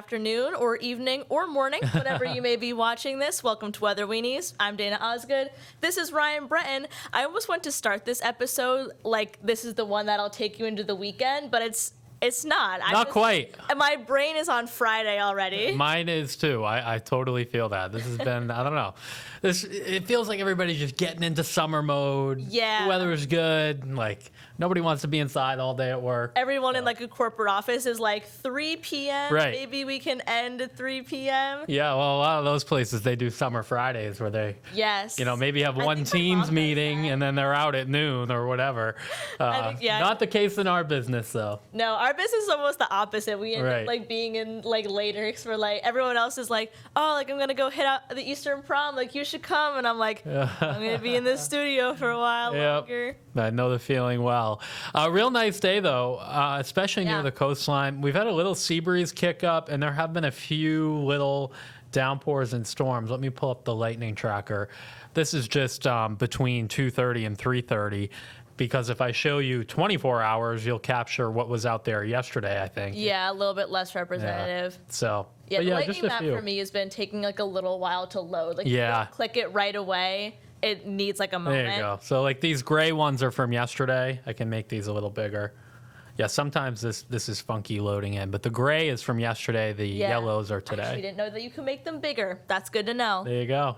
afternoon, or evening, or morning, whenever you may be watching this. Welcome to Weather Weenies. I'm Dana Osgood. This is Ryan Breton. I almost want to start this episode like this is the one that'll take you into the weekend, but it's not. Not quite. My brain is on Friday already. Mine is too. I totally feel that. This has been, I don't know. It feels like everybody's just getting into summer mode. Yeah. The weather is good. Like, nobody wants to be inside all day at work. Everyone in like a corporate office is like 3 p.m. Right. Maybe we can end at 3 p.m. Yeah, well, a lot of those places, they do summer Fridays where they, Yes. maybe have I one think my mom team's does meeting that. and then they're out at noon or whatever. Yeah. Not the case in our business, though. No, our business is almost the opposite. We end Right. up like being in like later because we're like everyone else is like, oh, like I'm gonna go hit out the Eastern prom. Like you should come, and I'm like, I'm gonna be in this studio for a while longer. I know the feeling well. Real nice day, though, especially near the coastline. We've had a little sea breeze kick up, and there have been a few little downpours and storms. Let me pull up the lightning tracker. This is just between 2:30 and 3:30. Because if I show you 24 hours, you'll capture what was out there yesterday, I think. Yeah, a little bit less representative. Yeah. So, Yeah, but the just lightning a map few. for me has been taking like a little while to load. Like, Yeah. you don't click it right away. It needs like a moment. There you go. So like these gray ones are from yesterday. I can make these a little bigger. Yeah, sometimes this is funky loading in, but the gray is from yesterday. The yellows are today. I actually didn't know that you can make them bigger. That's good to know. There you go.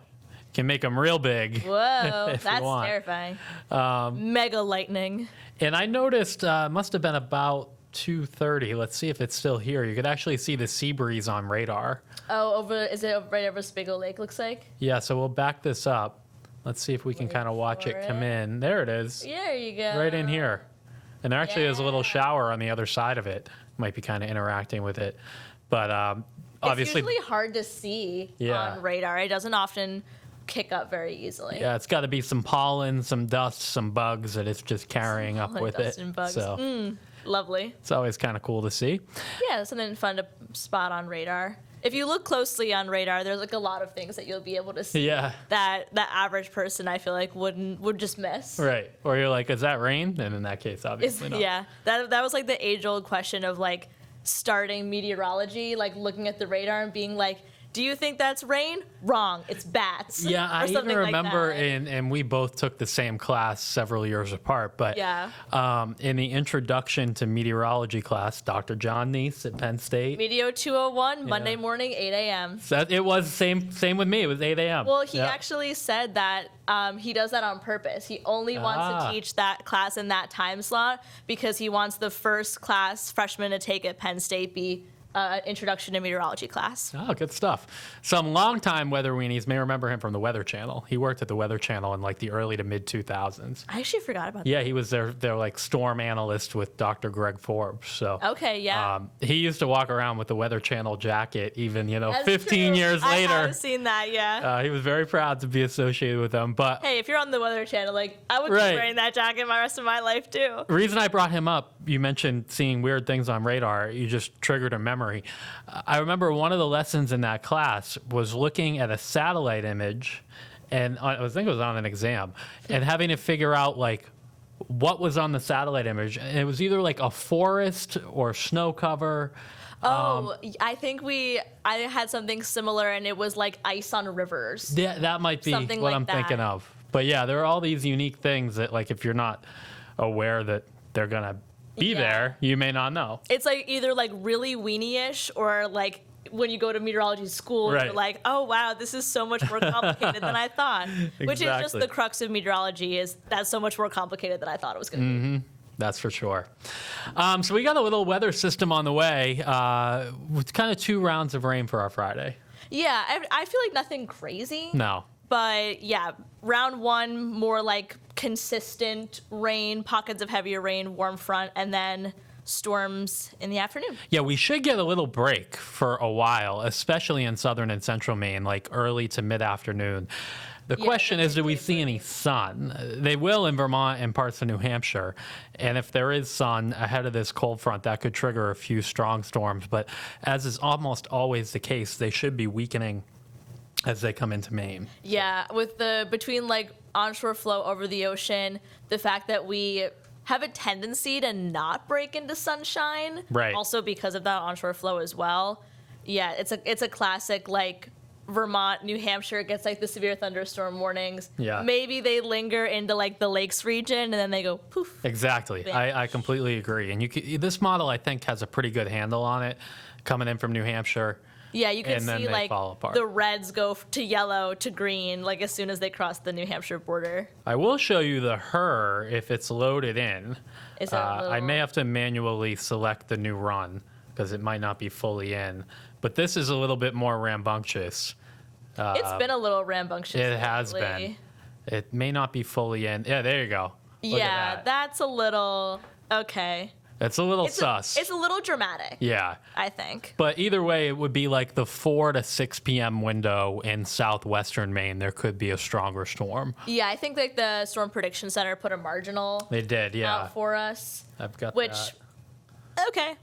Can make them real big. Whoa, if you that's want. terrifying. Mega lightning. And I noticed must have been about 2:30. Let's see if it's still here. You could actually see the sea breeze on radar. Oh, is it right over Spiegel Lake, looks like? Yeah, so we'll back this up. Let's see if we can kind of watch it come in. There it is. There you go. Right in here. And there actually is a little shower on the other side of it. Might be kind of interacting with it. But obviously... It's usually hard to see on radar. It doesn't often kick up very easily. Yeah, it's got to be some pollen, some dust, some bugs that it's just carrying up with dust it. and bugs. So Lovely. it's always kind of cool to see. Yeah, something fun to spot on radar. If you look closely on radar, there's like a lot of things that you'll be able to see Yeah. that the average person, I feel like, would just miss. Right. Or you're like, is that rain? And in that case, obviously not. Yeah, that was like the age-old question of like starting meteorology, like looking at the radar and being like, do you think that's rain? Wrong. It's bats. Yeah, or I even something like remember, that. and we both took the same class several years apart, but in the introduction to meteorology class, Dr. John Neese at Penn State. Meteo 201, Monday morning, 8 a.m. So it was same with me. It was 8 a.m. Well, he actually said that he does that on purpose. He only wants to teach that class in that time slot because he wants the first class freshmen to take at Penn State be Introduction to Meteorology class. Oh, good stuff. Some longtime Weather Weenies may remember him from the Weather Channel. He worked at the Weather Channel in like the early to mid 2000s. I actually forgot about that. Yeah, he was their like storm analyst with Dr. Greg Forbes. So Okay, yeah. he used to walk around with the Weather Channel jacket, even That's 15 true. years later. I have seen that, yeah. He was very proud to be associated with them. But Hey, if you're on the Weather Channel, like I would be wearing that jacket my rest of my life too. the reason I brought him up, you mentioned seeing weird things on radar. You just triggered a memory. I remember one of the lessons in that class was looking at a satellite image, and I think it was on an exam, and having to figure out like what was on the satellite image. And it was either like a forest or snow cover. I think I had something similar, and it was like ice on rivers. Yeah, that might be Something what like I'm thinking that. of. But yeah, there are all these unique things that like if you're not aware that they're gonna be there, you may not know. It's like either like really weenie-ish or like when you go to meteorology school, you're like, oh wow, this is so much more complicated than I thought. Which is just the crux of meteorology, is that's so much more complicated than I thought it was going to be. That's for sure. So we got a little weather system on the way with kind of 2 rounds of rain for our Friday. Yeah, I feel like nothing crazy. No. But yeah, round 1, more like consistent rain, pockets of heavier rain, warm front, and then storms in the afternoon. Yeah, we should get a little break for a while, especially in southern and central Maine, like early to mid-afternoon. The question is, do we see any sun? They will in Vermont and parts of New Hampshire. And if there is sun ahead of this cold front, that could trigger a few strong storms. But as is almost always the case, they should be weakening as they come into Maine. Yeah, with between like onshore flow over the ocean, the fact that we have a tendency to not break into sunshine, right? Also because of that onshore flow as well. Yeah, it's a classic, like, Vermont, New Hampshire gets like the severe thunderstorm warnings. Yeah. Maybe they linger into like the lakes region and then they go poof. Exactly. I completely agree. And this model, I think, has a pretty good handle on it coming in from New Hampshire. Yeah, you can and then see they like fall apart. the reds go to yellow to green like as soon as they cross the New Hampshire border. I will show you the her if it's loaded in. Is that a little... I may have to manually select the new run because it might not be fully in. But this is a little bit more rambunctious. It's been a little rambunctious. It has been. It may not be fully in. Yeah, there you go. Look yeah, at that. that's a little okay. It's a little sus. It's a little dramatic. Yeah. I think. But either way, it would be like the 4 to 6 p.m. window in southwestern Maine. There could be a stronger storm. Yeah, I think like the Storm Prediction Center put a marginal They did, yeah. out for us. I've got Which, that. okay.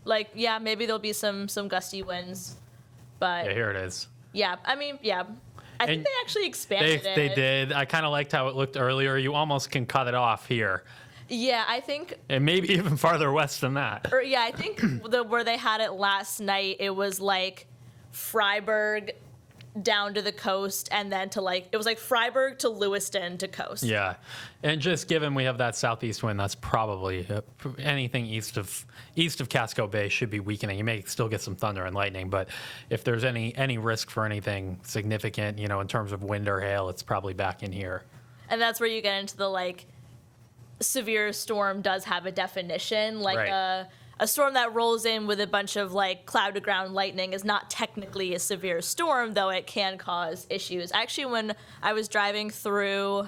Like, yeah, maybe there'll be some gusty winds. But Yeah, here it is. yeah, I mean, yeah. I think they actually expanded it. They did. I kind of liked how it looked earlier. You almost can cut it off here. Yeah, I think, And maybe even farther west than that. or yeah, I think where they had it last night, it was like Freiburg down to the coast, and then to like, it was like Freiburg to Lewiston to coast. Yeah. And just given we have that southeast wind, that's probably anything east of Casco Bay should be weakening. You may still get some thunder and lightning, but if there's any risk for anything significant, in terms of wind or hail, it's probably back in here. And that's where you get into the like severe storm does have a definition, like Right. a storm that rolls in with a bunch of like cloud to ground lightning is not technically a severe storm, though it can cause issues. Actually, when I was driving through,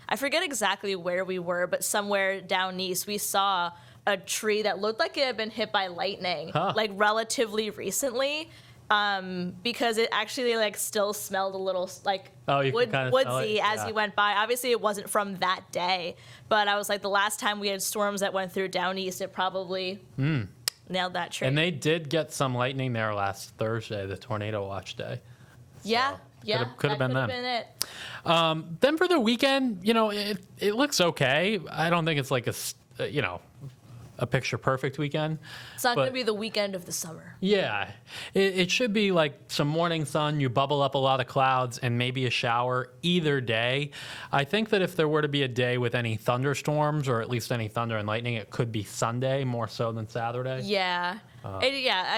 I forget exactly where we were, but somewhere down east, we saw a tree that looked like it had been hit by lightning, like relatively recently. Because it actually like still smelled a little like You can kinda smell woodsy it? as Yeah. you went by. Obviously, it wasn't from that day, but I was like, the last time we had storms that went through down east, it probably nailed that tree. And they did get some lightning there last Thursday, the tornado watch day. yeah, yeah, could've that been them. been it. Then for the weekend, it looks okay. I don't think it's like a picture perfect weekend. It's not but- going to be the weekend of the summer. Yeah, it should be like some morning sun, you bubble up a lot of clouds, and maybe a shower either day. I think that if there were to be a day with any thunderstorms, or at least any thunder and lightning, it could be Sunday more so than Saturday. Yeah,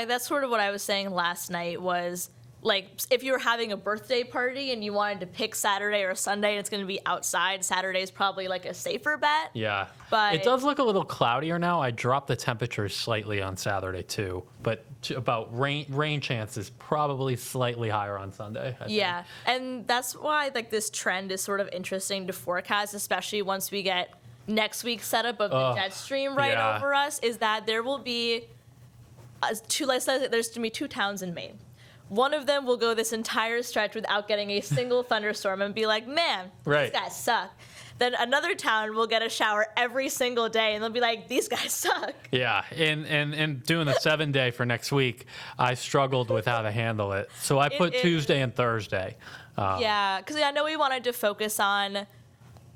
that's sort of what I was saying last night was, like, if you were having a birthday party and you wanted to pick Saturday or Sunday and it's going to be outside, Saturday is probably like a safer bet. Yeah, But- it does look a little cloudier now. I dropped the temperatures slightly on Saturday too, but about rain chances probably slightly higher on Sunday. I think. Yeah, and that's why like this trend is sort of interesting to forecast, especially once we get next week's setup of the jet stream right yeah. over us. Is that there will be there's going to be 2 towns in Maine. One of them will go this entire stretch without getting a single thunderstorm and be like, man, Right. these guys suck. Then another town will get a shower every single day and they'll be like, these guys suck. Yeah, and doing the 7-day for next week, I struggled with how to handle it. So I put Tuesday and Thursday. Yeah, because I know we wanted to focus on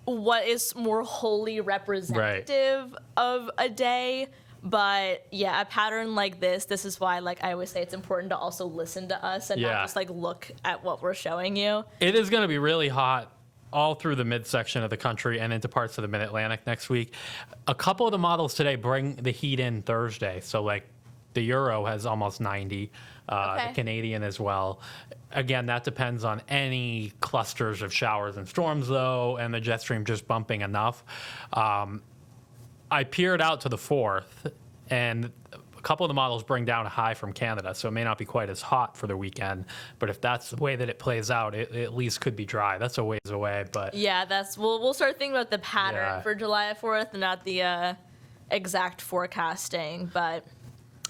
what is more wholly representative of a day. But yeah, a pattern like this is why, like I always say, it's important to also listen to us and Yeah. not just like look at what we're showing you. It is going to be really hot all through the midsection of the country and into parts of the mid-Atlantic next week. A couple of the models today bring the heat in Thursday. So like the Euro has almost 90, Okay. the Canadian as well. Again, that depends on any clusters of showers and storms though, and the jet stream just bumping enough. I peered out to the 4th, and a couple of the models bring down a high from Canada, so it may not be quite as hot for the weekend. But if that's the way that it plays out, it at least could be dry. That's a ways away, but Yeah, we'll start thinking about the pattern Yeah. for July 4th and not the exact forecasting. But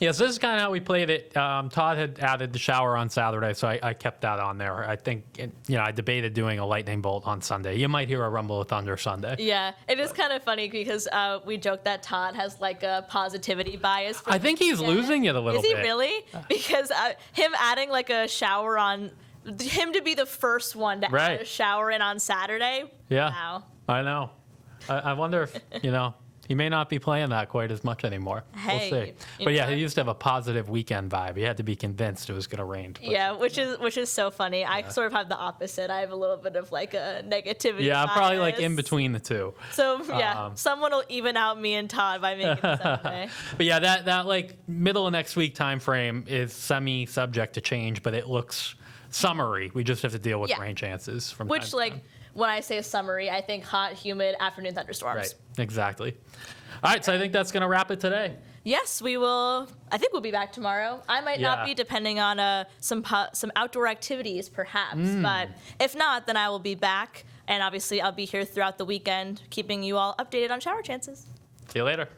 yeah, so this is kind of how we played it. Todd had added the shower on Saturday, so I kept that on there. I think, I debated doing a lightning bolt on Sunday. You might hear a rumble of thunder Sunday. yeah, it is kind of funny because we joke that Todd has like a positivity bias. For I think he's losing it a little Is he bit. really? Because him adding like a shower him to be the first one to add Right. a shower in on Saturday. Yeah, Wow. I know. I wonder if, He may not be playing that quite as much anymore. Hey, we'll see. you But yeah, know. he used to have a positive weekend vibe. He had to be convinced it was going to rain. Yeah, which is so funny. I sort of have the opposite. I have a little bit of like a negativity. Yeah, I'm probably like bias. in between the two. So yeah, someone will even out me and Todd by making it someday. But yeah, that like middle of next week time frame is semi-subject to change, but it looks summery. We just have to deal with Yeah. rain chances from time Which to like time. when I say summery, I think hot, humid afternoon thunderstorms. Right, exactly. All right, so I think that's going to wrap it today. Yes, we will. I think we'll be back tomorrow. I might not Yeah. be, depending on some outdoor activities, perhaps. But if not, then I will be back, and obviously I'll be here throughout the weekend, keeping you all updated on shower chances. See you later.